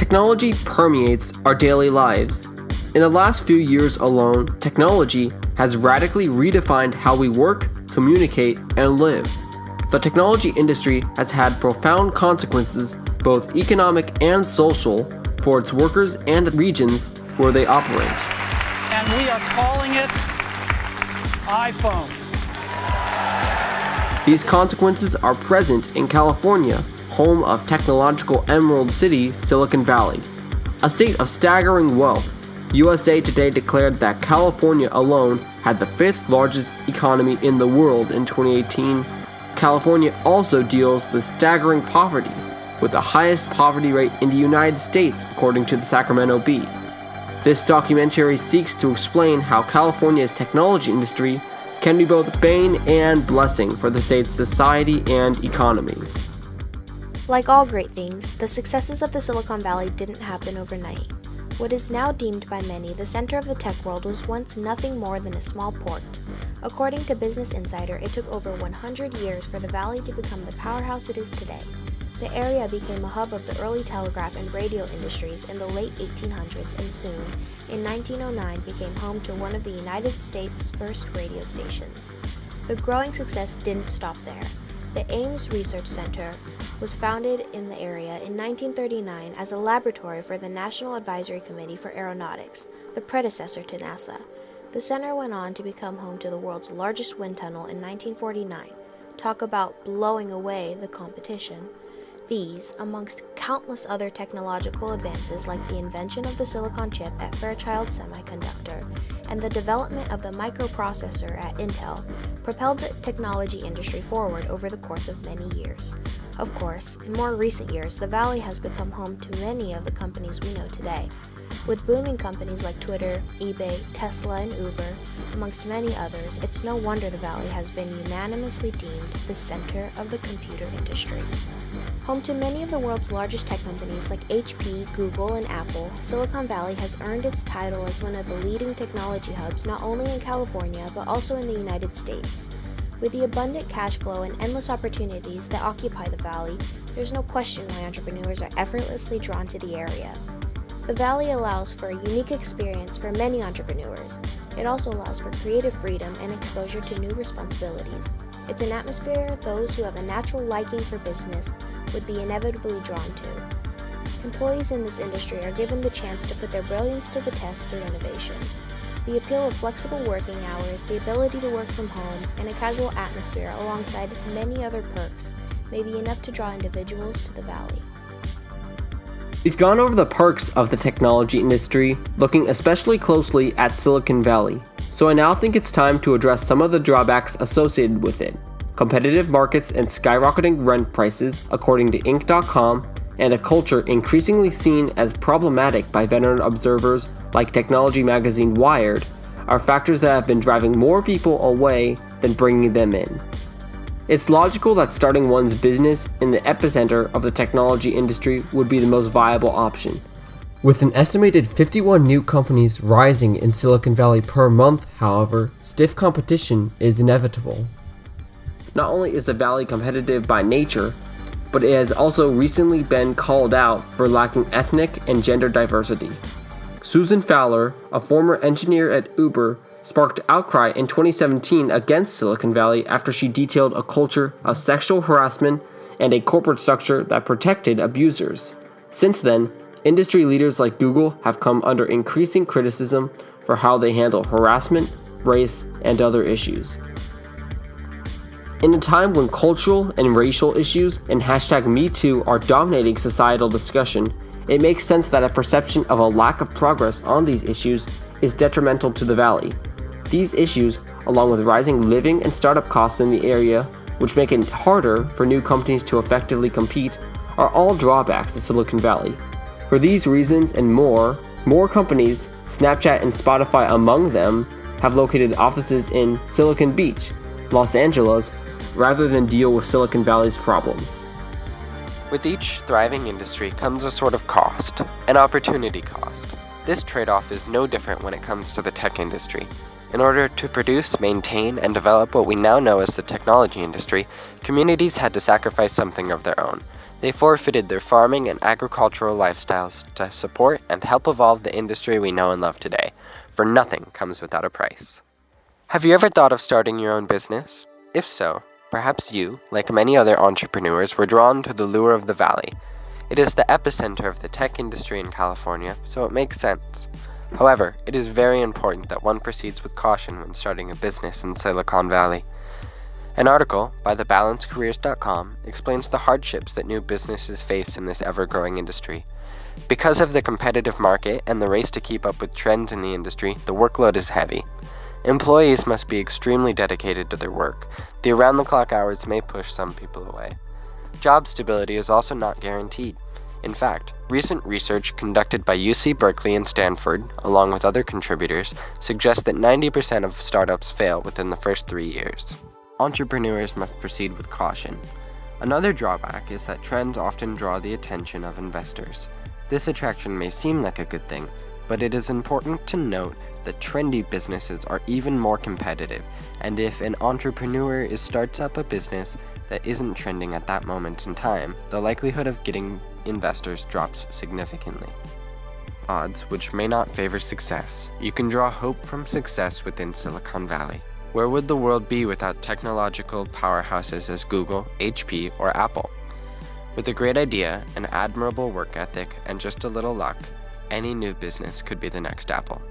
Technology permeates our daily lives. In the last few years alone, technology has radically redefined how we work, communicate, and live. The technology industry has had profound consequences, both economic and social, for its workers and the regions where they operate. And we are calling it iPhone. These consequences are present in California, home of technological Emerald City, Silicon Valley. A state of staggering wealth, USA Today declared that California alone had the 5th largest economy in the world in 2018. California also deals with staggering poverty, with the highest poverty rate in the United States, according to the Sacramento Bee. This documentary seeks to explain how California's technology industry can be both bane and blessing for the state's society and economy. Like all great things, the successes of the Silicon Valley didn't happen overnight. What is now deemed by many the center of the tech world was once nothing more than a small port. According to Business Insider, it took over 100 years for the valley to become the powerhouse it is today. The area became a hub of the early telegraph and radio industries in the late 1800s and soon, in 1909, became home to one of the United States' first radio stations. The growing success didn't stop there. The Ames Research Center was founded in the area in 1939 as a laboratory for the National Advisory Committee for Aeronautics, the predecessor to NASA. The center went on to become home to the world's largest wind tunnel in 1949. Talk about blowing away the competition. These, amongst countless other technological advances like the invention of the silicon chip at Fairchild Semiconductor and the development of the microprocessor at Intel, propelled the technology industry forward over the course of many years. Of course, in more recent years, the Valley has become home to many of the companies we know today. With booming companies like Twitter, eBay, Tesla, and Uber, amongst many others, it's no wonder the Valley has been unanimously deemed the center of the computer industry. Home to many of the world's largest tech companies like HP, Google, and Apple, Silicon Valley has earned its title as one of the leading technology hubs not only in California but also in the United States. With the abundant cash flow and endless opportunities that occupy the Valley, there's no question why entrepreneurs are effortlessly drawn to the area. The Valley allows for a unique experience for many entrepreneurs. It also allows for creative freedom and exposure to new responsibilities. It's an atmosphere those who have a natural liking for business would be inevitably drawn to. Employees in this industry are given the chance to put their brilliance to the test through innovation. The appeal of flexible working hours, the ability to work from home, and a casual atmosphere alongside many other perks may be enough to draw individuals to the Valley. We've gone over the perks of the technology industry, looking especially closely at Silicon Valley. So I now think it's time to address some of the drawbacks associated with it. Competitive markets and skyrocketing rent prices, according to Inc.com, and a culture increasingly seen as problematic by veteran observers like technology magazine Wired, are factors that have been driving more people away than bringing them in. It's logical that starting one's business in the epicenter of the technology industry would be the most viable option. With an estimated 51 new companies rising in Silicon Valley per month, however, stiff competition is inevitable. Not only is the Valley competitive by nature, but it has also recently been called out for lacking ethnic and gender diversity. Susan Fowler, a former engineer at Uber, sparked outcry in 2017 against Silicon Valley after she detailed a culture of sexual harassment and a corporate structure that protected abusers. Since then, industry leaders like Google have come under increasing criticism for how they handle harassment, race, and other issues. In a time when cultural and racial issues and #MeToo are dominating societal discussion, it makes sense that a perception of a lack of progress on these issues is detrimental to the Valley. These issues, along with rising living and startup costs in the area, which make it harder for new companies to effectively compete, are all drawbacks to Silicon Valley. For these reasons and more companies, Snapchat and Spotify among them, have located offices in Silicon Beach, Los Angeles, rather than deal with Silicon Valley's problems. With each thriving industry comes a sort of cost, an opportunity cost. This trade-off is no different when it comes to the tech industry. In order to produce, maintain, and develop what we now know as the technology industry, communities had to sacrifice something of their own. They forfeited their farming and agricultural lifestyles to support and help evolve the industry we know and love today, for nothing comes without a price. Have you ever thought of starting your own business? If so, perhaps you, like many other entrepreneurs, were drawn to the lure of the Valley. It is the epicenter of the tech industry in California, so it makes sense. However, it is very important that one proceeds with caution when starting a business in Silicon Valley. An article by thebalancecareers.com explains the hardships that new businesses face in this ever-growing industry. Because of the competitive market and the race to keep up with trends in the industry, the workload is heavy. Employees must be extremely dedicated to their work. The around-the-clock hours may push some people away. Job stability is also not guaranteed. In fact, recent research conducted by UC Berkeley and Stanford, along with other contributors, suggests that 90% of startups fail within the first 3 years. Entrepreneurs must proceed with caution. Another drawback is that trends often draw the attention of investors. This attraction may seem like a good thing, but it is important to note that trendy businesses are even more competitive, and if an entrepreneur starts up a business that isn't trending at that moment in time, the likelihood of getting investors drops significantly. Odds which may not favor success. You can draw hope from success within Silicon Valley. Where would the world be without technological powerhouses as Google, HP, or Apple? With a great idea, an admirable work ethic, and just a little luck, any new business could be the next Apple.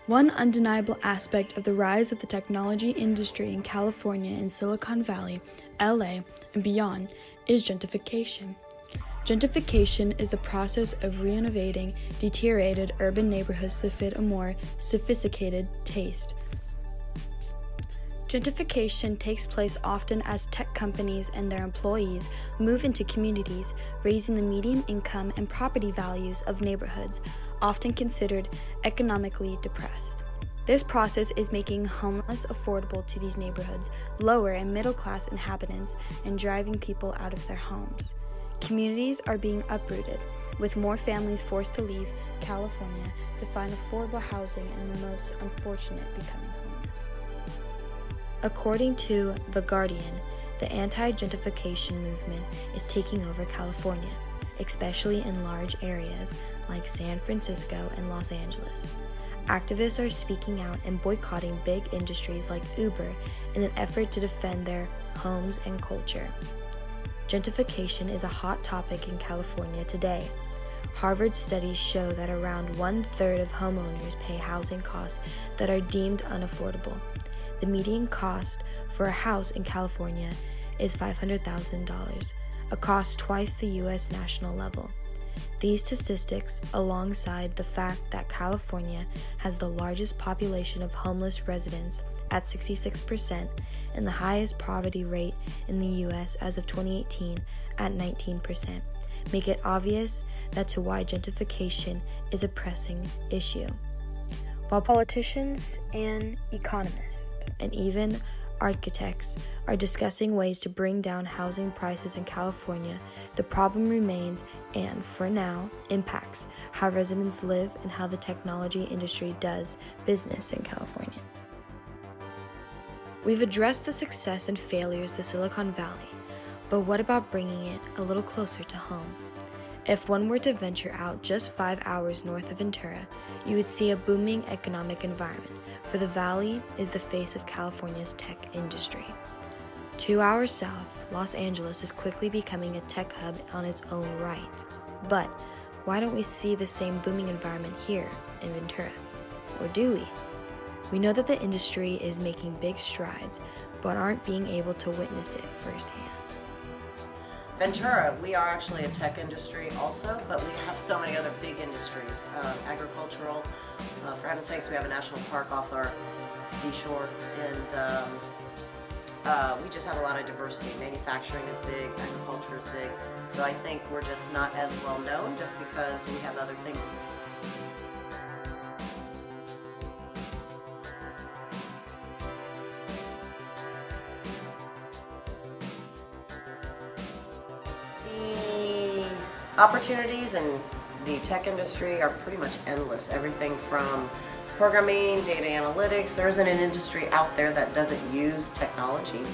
One undeniable aspect of the rise of the technology industry in California and Silicon Valley, LA, and beyond is gentrification. Gentrification is the process of renovating deteriorated urban neighborhoods to fit a more sophisticated taste. Gentrification takes place often as tech companies and their employees move into communities, raising the median income and property values of neighborhoods, often considered economically depressed. This process is making homelessness affordable to these neighborhoods, lower and middle-class inhabitants, and driving people out of their homes. Communities are being uprooted, with more families forced to leave California to find affordable housing and the most unfortunate becoming homeless. According to The Guardian, the anti-gentrification movement is taking over California, especially in large areas like San Francisco and Los Angeles. Activists are speaking out and boycotting big industries like Uber in an effort to defend their homes and culture. Gentrification is a hot topic in California today. Harvard studies show that around 1/3 of homeowners pay housing costs that are deemed unaffordable. The median cost for a house in California is $500,000, a cost twice the U.S. national level. These statistics, alongside the fact that California has the largest population of homeless residents at 66% and the highest poverty rate in the U.S. as of 2018 at 19%, make it obvious that to why gentrification is a pressing issue. While politicians and economists and even architects are discussing ways to bring down housing prices in California, the problem remains and, for now, impacts how residents live and how the technology industry does business in California. We've addressed the success and failures of the Silicon Valley, but what about bringing it a little closer to home? If one were to venture out just 5 hours north of Ventura, you would see a booming economic environment, for the valley is the face of California's tech industry. 2 hours south, Los Angeles is quickly becoming a tech hub on its own right. But why don't we see the same booming environment here in Ventura? Or do we? We know that the industry is making big strides, but aren't being able to witness it firsthand. Ventura, we are actually a tech industry also, but we have so many other big industries. Agricultural, for heaven's sakes, we have a national park off our seashore, and we just have a lot of diversity. Manufacturing is big, agriculture is big, so I think we're just not as well known just because we have other things. Opportunities in the tech industry are pretty much endless. Everything from programming, data analytics. There isn't an industry out there that doesn't use technology.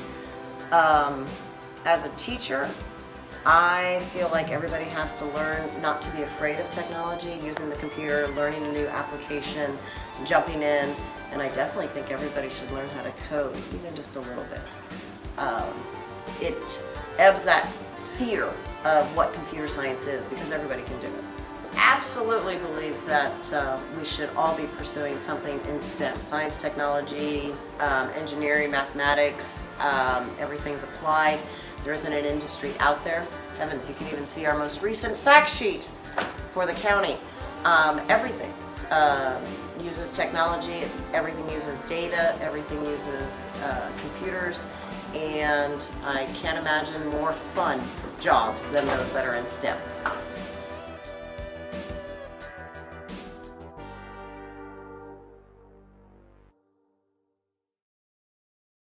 As a teacher, I feel like everybody has to learn not to be afraid of technology, using the computer, learning a new application, jumping in, and I definitely think everybody should learn how to code, even just a little bit. It ebbs that fear of what computer science is, because everybody can do it. Absolutely believe that we should all be pursuing something in STEM: science, technology, engineering, mathematics. Everything's applied. There isn't an industry out there. Heavens, you can even see our most recent fact sheet for the county. Everything uses technology, everything uses data, everything uses computers, and I can't imagine more fun jobs than those that are in STEM.